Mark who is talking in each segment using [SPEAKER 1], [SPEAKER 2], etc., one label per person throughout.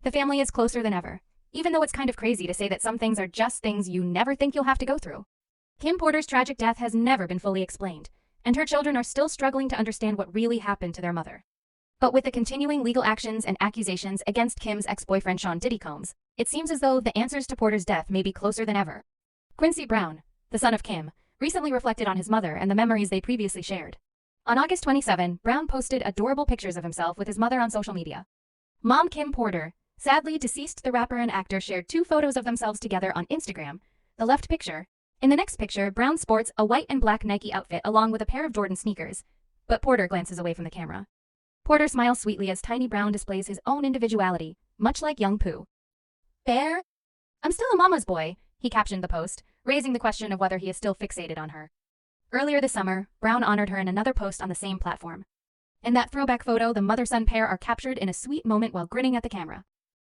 [SPEAKER 1] The family is closer than ever, even though it's kind of crazy to say that some things are just things you never think you'll have to go through. Kim Porter's tragic death has never been fully explained, and her children are still struggling to understand what really happened to their mother. But with the continuing legal actions and accusations against Kim's ex-boyfriend Sean Diddy Combs, it seems as though the answers to Porter's death may be closer than ever. Quincy Brown, the son of Kim, recently reflected on his mother and the memories they previously shared. On August 27, Brown posted adorable pictures of himself with his mother on social media. Mom Kim Porter, sadly deceased, the rapper and actor, shared 2 photos of themselves together on Instagram. The left picture. In the next picture, Brown sports a white and black Nike outfit along with a pair of Jordan sneakers, but Porter glances away from the camera. Porter smiles sweetly as tiny Brown displays his own individuality, much like young Pooh. "Bear? I'm still a mama's boy," he captioned the post, raising the question of whether he is still fixated on her. Earlier this summer, Brown honored her in another post on the same platform. In that throwback photo, the mother-son pair are captured in a sweet moment while grinning at the camera.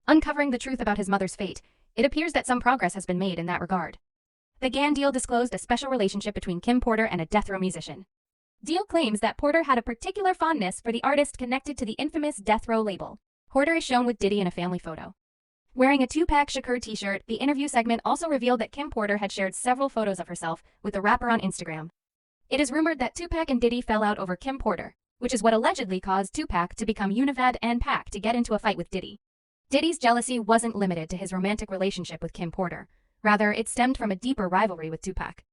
[SPEAKER 1] Uncovering the truth about his mother's fate, it appears that some progress has been made in that regard. The Gann deal disclosed a special relationship between Kim Porter and a death row musician. Deal claims that Porter had a particular fondness for the artist connected to the infamous death row label. Porter is shown with Diddy in a family photo. Wearing a Tupac Shakur t-shirt, the interview segment also revealed that Kim Porter had shared several photos of herself with the rapper on Instagram. It is rumored that Tupac and Diddy fell out over Kim Porter, which is what allegedly caused Tupac to become Univad and Pac to get into a fight with Diddy. Diddy's jealousy wasn't limited to his romantic relationship with Kim Porter. Rather, it stemmed from a deeper rivalry with Tupac.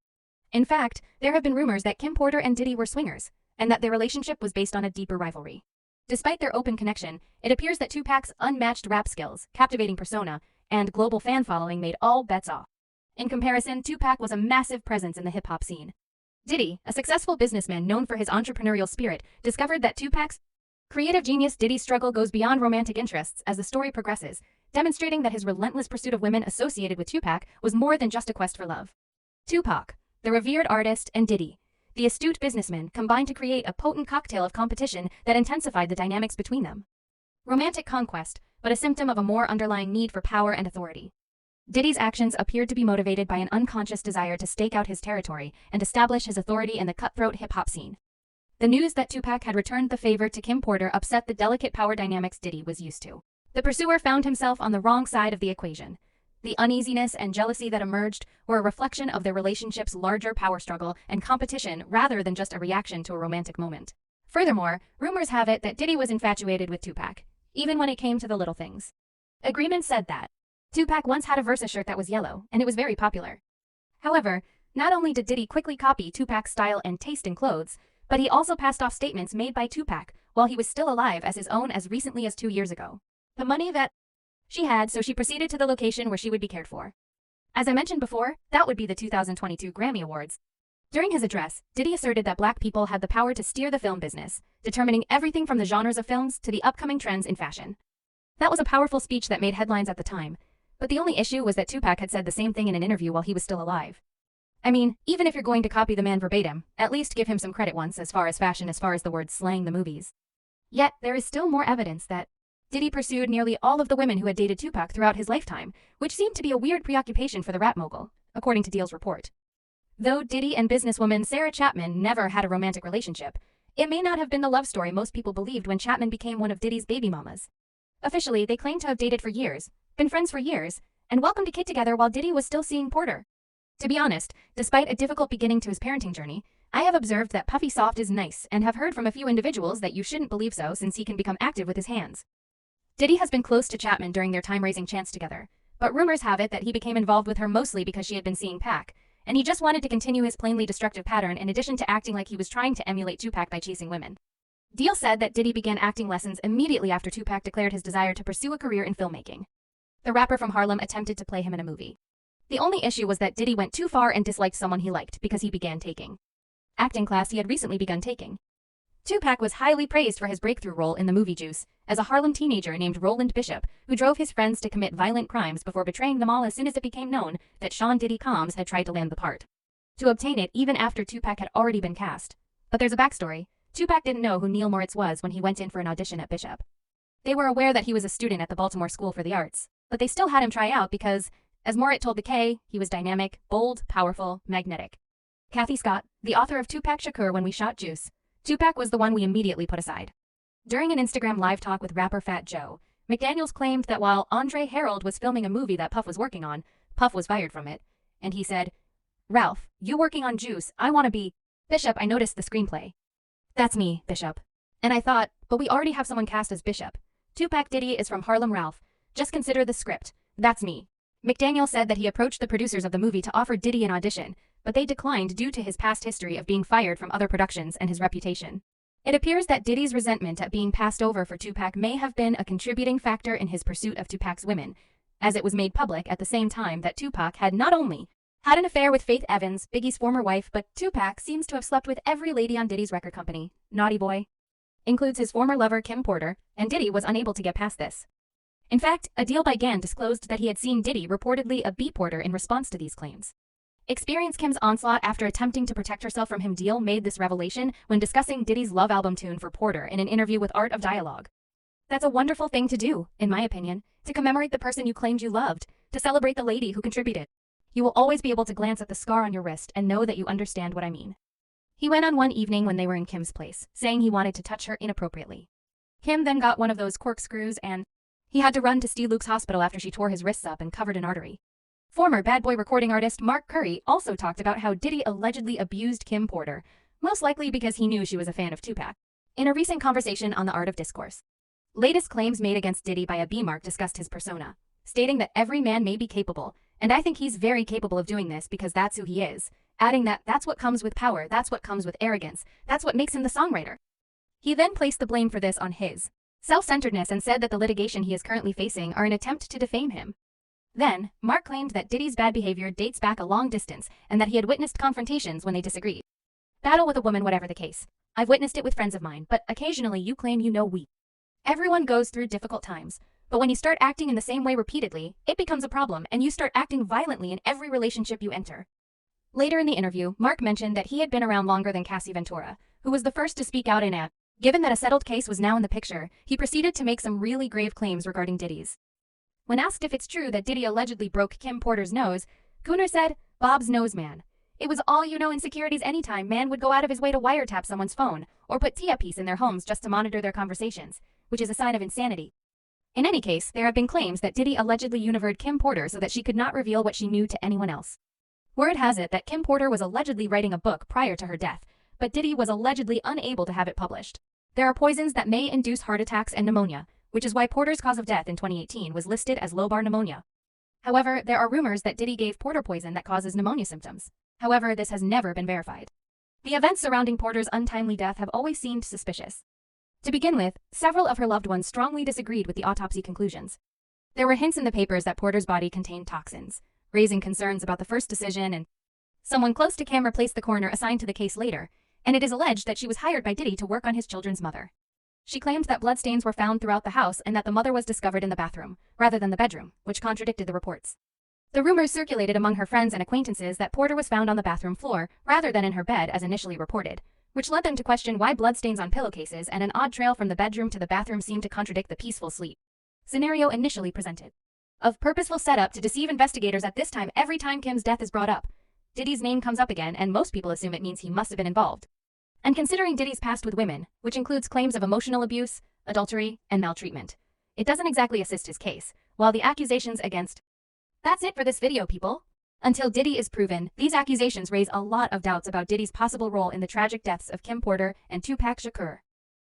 [SPEAKER 1] In fact, there have been rumors that Kim Porter and Diddy were swingers, and that their relationship was based on a deeper rivalry. Despite their open connection, it appears that Tupac's unmatched rap skills, captivating persona, and global fan following made all bets off. In comparison, Tupac was a massive presence in the hip-hop scene. Diddy, a successful businessman known for his entrepreneurial spirit, discovered that Tupac's creative genius. Diddy's struggle goes beyond romantic interests as the story progresses, demonstrating that his relentless pursuit of women associated with Tupac was more than just a quest for love. Tupac, the revered artist, and Diddy, the astute businessman, combined to create a potent cocktail of competition that intensified the dynamics between them. Romantic conquest, but a symptom of a more underlying need for power and authority. Diddy's actions appeared to be motivated by an unconscious desire to stake out his territory and establish his authority in the cutthroat hip-hop scene. The news that Tupac had returned the favor to Kim Porter upset the delicate power dynamics Diddy was used to. The pursuer found himself on the wrong side of the equation. The uneasiness and jealousy that emerged were a reflection of their relationship's larger power struggle and competition rather than just a reaction to a romantic moment. Furthermore, rumors have it that Diddy was infatuated with Tupac, even when it came to the little things. Agreement said that Tupac once had a Versa shirt that was yellow, and it was very popular. However, not only did Diddy quickly copy Tupac's style and taste in clothes, but he also passed off statements made by Tupac while he was still alive as his own as recently as 2 years ago. The money that she had, so she proceeded to the location where she would be cared for. As I mentioned before, that would be the 2022 Grammy Awards. During his address, Diddy asserted that Black people had the power to steer the film business, determining everything from the genres of films to the upcoming trends in fashion. That was a powerful speech that made headlines at the time, but the only issue was that Tupac had said the same thing in an interview while he was still alive. I mean, even if you're going to copy the man verbatim, at least give him some credit once as far as fashion, as far as the word slang the movies. Yet, there is still more evidence that Diddy pursued nearly all of the women who had dated Tupac throughout his lifetime, which seemed to be a weird preoccupation for the rap mogul, according to Deal's report. Though Diddy and businesswoman Sarah Chapman never had a romantic relationship, it may not have been the love story most people believed when Chapman became one of Diddy's baby mamas. Officially, they claimed to have dated for years, been friends for years, and welcomed a kid together while Diddy was still seeing Porter. To be honest, despite a difficult beginning to his parenting journey, I have observed that Puffy Soft is nice and have heard from a few individuals that you shouldn't believe so since he can become active with his hands. Diddy has been close to Chapman during their time raising chance together, but rumors have it that he became involved with her mostly because she had been seeing Pac, and he just wanted to continue his plainly destructive pattern in addition to acting like he was trying to emulate Tupac by chasing women. Deal said that Diddy began acting lessons immediately after Tupac declared his desire to pursue a career in filmmaking. The rapper from Harlem attempted to play him in a movie. The only issue was that Diddy went too far and disliked someone he liked because he began taking acting class he had recently begun taking. Tupac was highly praised for his breakthrough role in the movie Juice, as a Harlem teenager named Roland Bishop, who drove his friends to commit violent crimes before betraying them all as soon as it became known that Sean Diddy Combs had tried to land the part. To obtain it even after Tupac had already been cast. But there's a backstory. Tupac didn't know who Neil Moritz was when he went in for an audition at Bishop. They were aware that he was a student at the Baltimore School for the Arts, but they still had him try out because, as Moritz told the K, he was dynamic, bold, powerful, magnetic. Kathy Scott, the author of Tupac Shakur When We Shot Juice, Tupac was the one we immediately put aside. During an Instagram live talk with rapper Fat Joe, McDaniels claimed that while Andre Harold was filming a movie that Puff was working on, Puff was fired from it. And he said, "Ralph, you working on Juice, I want to be Bishop. I noticed the screenplay. That's me, Bishop." And I thought, but we already have someone cast as Bishop. Tupac Diddy is from Harlem. Ralph. Just consider the script. That's me. McDaniel said that he approached the producers of the movie to offer Diddy an audition, but they declined due to his past history of being fired from other productions and his reputation. It appears that Diddy's resentment at being passed over for Tupac may have been a contributing factor in his pursuit of Tupac's women, as it was made public at the same time that Tupac had not only had an affair with Faith Evans, Biggie's former wife, but Tupac seems to have slept with every lady on Diddy's record company. Naughty boy. Includes his former lover Kim Porter, and Diddy was unable to get past this. In fact, a deal by Gann disclosed that he had seen Diddy reportedly a beat Porter in response to these claims. Experience Kim's onslaught after attempting to protect herself from him. Deal made this revelation when discussing Diddy's Love album tune for Porter in an interview with Art of Dialogue. That's a wonderful thing to do, in my opinion, to commemorate the person you claimed you loved, to celebrate the lady who contributed. You will always be able to glance at the scar on your wrist and know that you understand what I mean. He went on one evening when they were in Kim's place, saying he wanted to touch her inappropriately. Kim then got one of those corkscrews and he had to run to Steve Luke's hospital after she tore his wrists up and covered an artery. Former Bad Boy recording artist Mark Curry also talked about how Diddy allegedly abused Kim Porter, most likely because he knew she was a fan of Tupac, in a recent conversation on The Art of Discourse. Latest claims made against Diddy by a B-Mark discussed his persona, stating that every man may be capable, and I think he's very capable of doing this because that's who he is, adding that that's what comes with power, that's what comes with arrogance, that's what makes him the songwriter. He then placed the blame for this on his self-centeredness and said that the litigation he is currently facing are an attempt to defame him. Then, Mark claimed that Diddy's bad behavior dates back a long distance and that he had witnessed confrontations when they disagreed. Battle with a woman, whatever the case. I've witnessed it with friends of mine, but occasionally you claim you know we. Everyone goes through difficult times, but when you start acting in the same way repeatedly, it becomes a problem and you start acting violently in every relationship you enter. Later in the interview, Mark mentioned that he had been around longer than Cassie Ventura, who was the first to speak out in a. Given that a settled case was now in the picture, he proceeded to make some really grave claims regarding Diddy's. When asked if it's true that Diddy allegedly broke Kim Porter's nose, Cooner said, "Bob's nose, man. It was all insecurities anytime man would go out of his way to wiretap someone's phone or put TIAs in their homes just to monitor their conversations, which is a sign of insanity." In any case, there have been claims that Diddy allegedly univerred Kim Porter so that she could not reveal what she knew to anyone else. Word has it that Kim Porter was allegedly writing a book prior to her death, but Diddy was allegedly unable to have it published. There are poisons that may induce heart attacks and pneumonia, which is why Porter's cause of death in 2018 was listed as lobar pneumonia. However, there are rumors that Diddy gave Porter poison that causes pneumonia symptoms. However, this has never been verified. The events surrounding Porter's untimely death have always seemed suspicious. To begin with, several of her loved ones strongly disagreed with the autopsy conclusions. There were hints in the papers that Porter's body contained toxins, raising concerns about the first decision, and someone close to Kim replaced the coroner assigned to the case later, and it is alleged that she was hired by Diddy to work on his children's mother. She claimed that bloodstains were found throughout the house and that the mother was discovered in the bathroom, rather than the bedroom, which contradicted the reports. The rumors circulated among her friends and acquaintances that Porter was found on the bathroom floor, rather than in her bed as initially reported, which led them to question why bloodstains on pillowcases and an odd trail from the bedroom to the bathroom seemed to contradict the peaceful sleep scenario initially presented. Of purposeful setup to deceive investigators at this time. Every time Kim's death is brought up, Diddy's name comes up again, and most people assume it means he must have been involved. And considering Diddy's past with women, which includes claims of emotional abuse, adultery, and maltreatment, it doesn't exactly assist his case, while the accusations against. That's it for this video, people. Until Diddy is proven, these accusations raise a lot of doubts about Diddy's possible role in the tragic deaths of Kim Porter and Tupac Shakur.